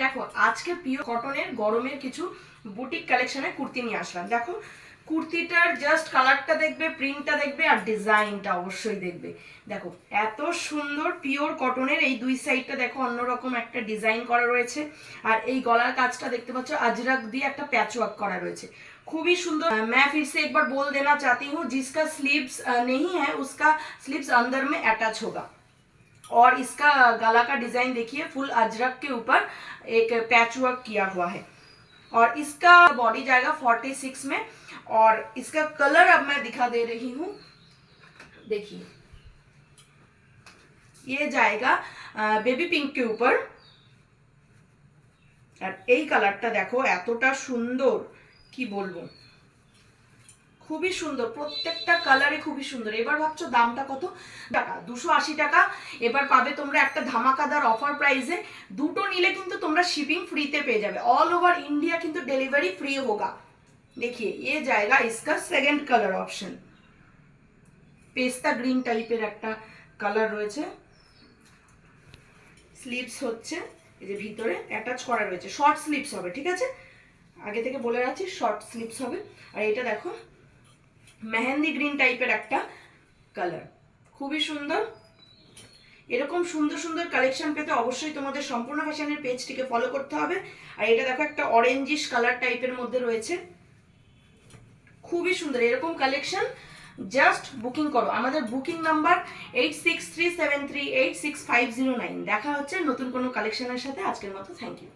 দেখো আজকে পিওর কটনের গরমের কিছু বুটিক কালেকশনের কুর্তি নিয়ে আসলাম। দেখো কুর্তিটার জাস্ট কালারটা দেখবে, প্রিন্টটা দেখবে, আর ডিজাইনটা অবশ্যই দেখবে। দেখো এত সুন্দর পিওর কটনের এই দুই সাইডটা দেখো অন্যরকম একটা ডিজাইন করা রয়েছে, আর এই গলার কাজটা দেখতে পাচ্ছ अजरक দিয়ে একটা প্যাচ ওয়ার্ক করা রয়েছে, खूबी सुंदर। मैं फिर से एक बार बोल देना चाहती हूँ, जिसका स्लीव्स नहीं है उसका स्लीव्स अंदर में अटैच होगा। और इसका गला का डिजाइन देखिए, फुल अजरक के ऊपर एक पैच वर्क किया हुआ है। और इसका बॉडी जाएगा 46 में। और इसका कलर अब मैं दिखा दे रही हूँ, देखिए ये जाएगा बेबी पिंक के ऊपर। আর এই কালারটা দেখো এতটা সুন্দর, কি বলবো, খুবই সুন্দর, প্রত্যেকটা কালারে খুবই সুন্দর। এবার ভাবছো দামটা কত টাকা? 280 টাকা। এবার পাবে তোমরা একটা ধামাকাদার অফার প্রাইসে, দুটো নিলে কিন্তু তোমরা শিপিং ফ্রিতে পেয়ে যাবে। ऑल ओवर इंडिया কিন্তু ডেলিভারি फ्री होगा। देखिए ये जाएगा इसका सेकंड कलर ऑप्शन, পেস্তা গ্রিন টাইপের একটা কালার রয়েছে। স্লিভস হচ্ছে এই যে ভিতরে অ্যাটাচ করা রয়েছে, শর্ট স্লিভস হবে, ঠিক আছে, আগে থেকে বলে রাখছি শর্ট স্লিভস হবে। আর এটা দেখো মেহেন্দি গ্রিন টাইপের একটা কালার, খুবই সুন্দর। এরকম সুন্দর সুন্দর কালেকশন পেতে অবশ্যই তোমাদের সম্পূর্ণ ফ্যাশনের পেজটিকে ফলো করতে হবে। আর এটা দেখো একটা অরেঞ্জিশ কালার টাইপের মধ্যে রয়েছে, খুবই সুন্দর। এরকম কালেকশন জাস্ট বুকিং করো। আমাদের বুকিং নাম্বার 8637386509। দেখা হচ্ছে নতুন কোনো কালেকশনের সাথে। আজকের মতো থ্যাংক ইউ।